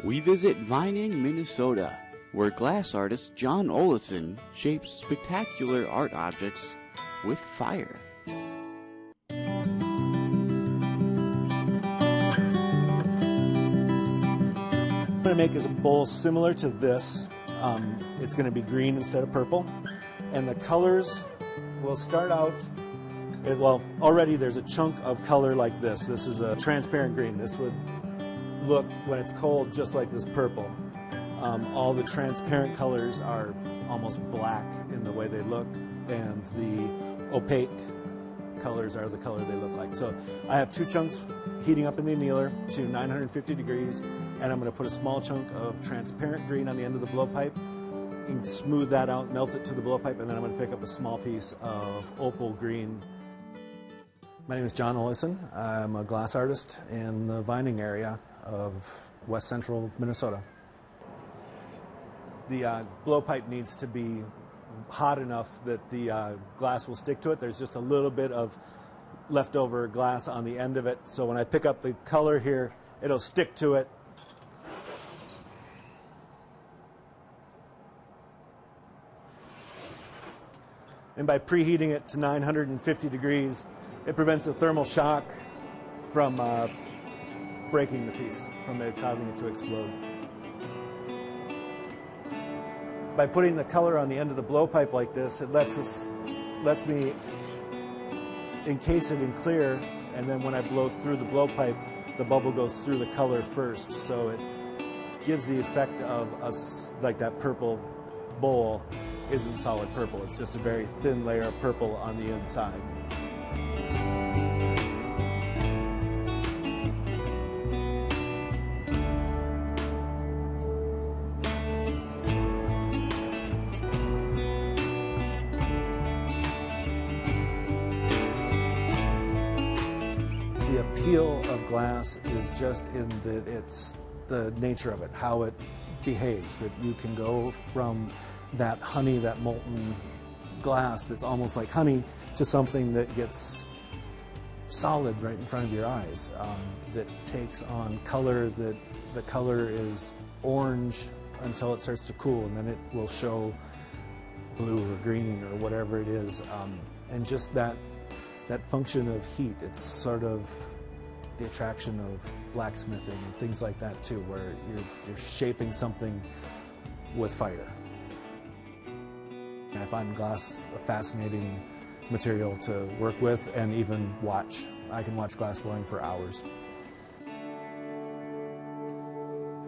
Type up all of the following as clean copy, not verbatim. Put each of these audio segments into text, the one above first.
We visit Vining, Minnesota, where glass artist John Olesen shapes spectacular art objects with fire. What I'm going to make is a bowl similar to this. It's going to be green instead of purple. And the colors will start out, well, already there's a chunk of color like this. This is a transparent green. This would look, when it's cold, just like this purple. All the transparent colors are almost black in the way they look, and the opaque colors are the color they look like. So I have two chunks heating up in the annealer to 950 degrees, and I'm going to put a small chunk of transparent green on the end of the blowpipe and smooth that out, melt it to the blowpipe, and then I'm going to pick up a small piece of opal green. My name is John Olesen. I'm a glass artist in the Vining area of west central Minnesota. The blowpipe needs to be hot enough that the glass will stick to it. There's just a little bit of leftover glass on the end of it, so when I pick up the color here, it'll stick to it. And by preheating it to 950 degrees, it prevents the thermal shock from breaking the piece, from it causing it to explode. By putting the color on the end of the blowpipe like this, it lets me encase it in clear, and then when I blow through the blowpipe, the bubble goes through the color first, so it gives the effect of like that purple bowl isn't solid purple. It's just a very thin layer of purple on the inside. The appeal of glass is just in that it's the nature of it, how it behaves, that you can go from that honey, that molten glass that's almost like honey, to something that gets solid right in front of your eyes, that takes on color, that the color is orange until it starts to cool, and then it will show blue or green or whatever it is, and just that function of heat. It's sort of the attraction of blacksmithing and things like that too, where you're shaping something with fire. I find glass a fascinating material to work with and even watch. I can watch glass blowing for hours.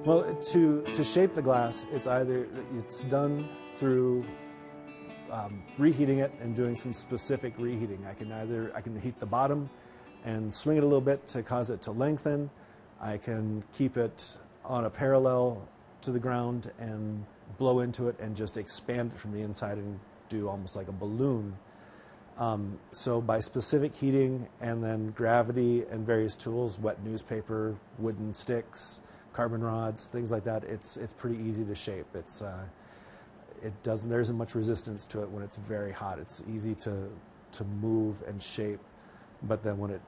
Well, to shape the glass, it's done through reheating it and doing some specific reheating. I can heat the bottom and swing it a little bit to cause it to lengthen. I can keep it on a parallel to the ground and blow into it and just expand it from the inside and do almost like a balloon. So by specific heating and then gravity and various tools, wet newspaper, wooden sticks, carbon rods, things like that, it's pretty easy to shape. There isn't much resistance to it when it's very hot. It's easy to move and shape, but then when it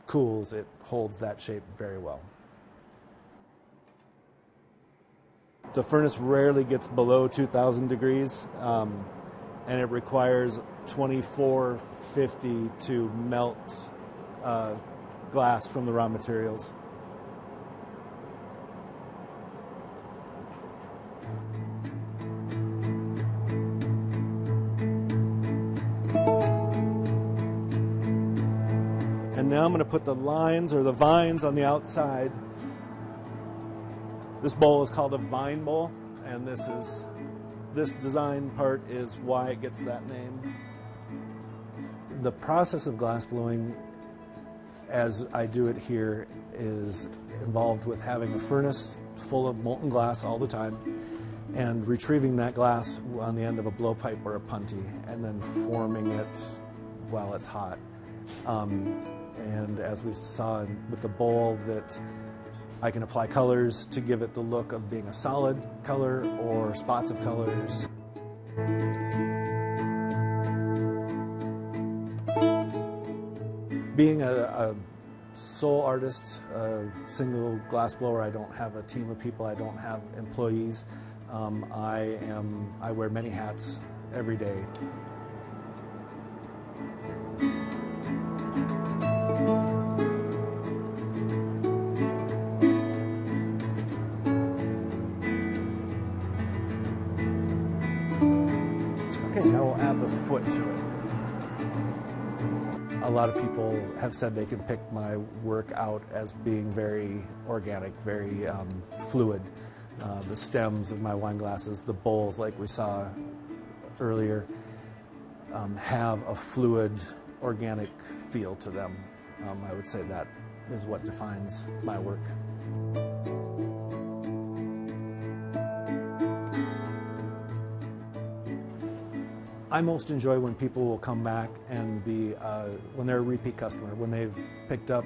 cools, it holds that shape very well. The furnace rarely gets below 2,000 degrees, and it requires 2450 to melt glass from the raw materials. And now I'm going to put the lines or the vines on the outside. This bowl is called a vine bowl, and this design part is why it gets that name. The process of glass blowing, as I do it here, is involved with having a furnace full of molten glass all the time and retrieving that glass on the end of a blowpipe or a punty and then forming it while it's hot. And as we saw with the bowl, that I can apply colors to give it the look of being a solid color or spots of colors. Being a sole artist, single glass blower. I don't have a team of people. I don't have employees. I wear many hats every day. Okay, now we'll add the foot to it. A lot of people have said they can pick my work out as being very organic, very fluid. The stems of my wine glasses, the bowls like we saw earlier, have a fluid, organic feel to them. I would say that is what defines my work. I most enjoy when people will come back and when they're a repeat customer, when they've picked up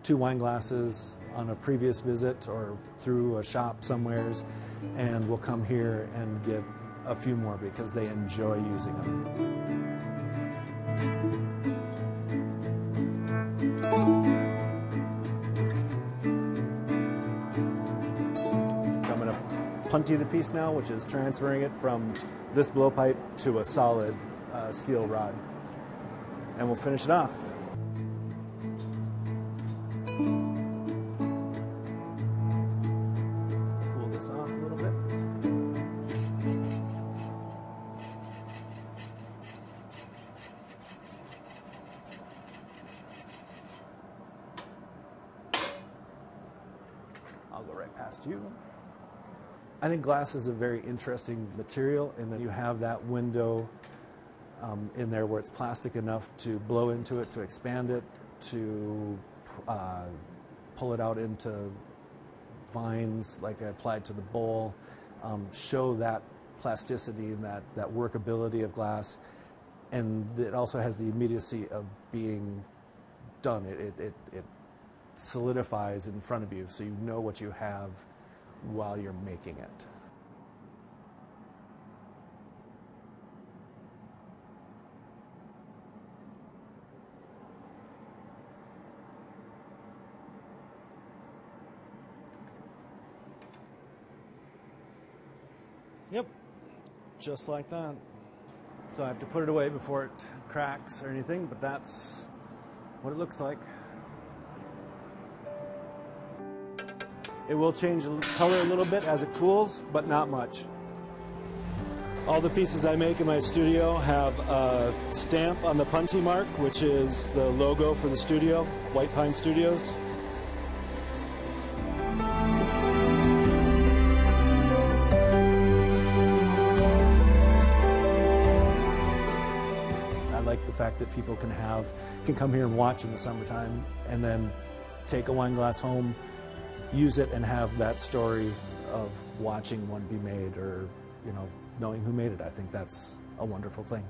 2 wine glasses on a previous visit or through a shop somewheres, and will come here and get a few more because they enjoy using them. I'm going to punty the piece now, which is transferring it from this blowpipe to a solid steel rod. And we'll finish it off. Pull this off a little bit. I'll go right past you. I think glass is a very interesting material in that you have that window in there where it's plastic enough to blow into it, to expand it, to pull it out into vines like I applied to the bowl, show that plasticity and that workability of glass. And it also has the immediacy of being done. It solidifies in front of you so you know what you have while you're making it. Yep, just like that. So I have to put it away before it cracks or anything, but that's what it looks like. It will change the color a little bit as it cools, but not much. All the pieces I make in my studio have a stamp on the punty mark, which is the logo for the studio, White Pine Studios. I like the fact that people can come here and watch in the summertime and then take a wine glass home, use it, and have that story of watching one be made, or knowing who made it. I think that's a wonderful thing.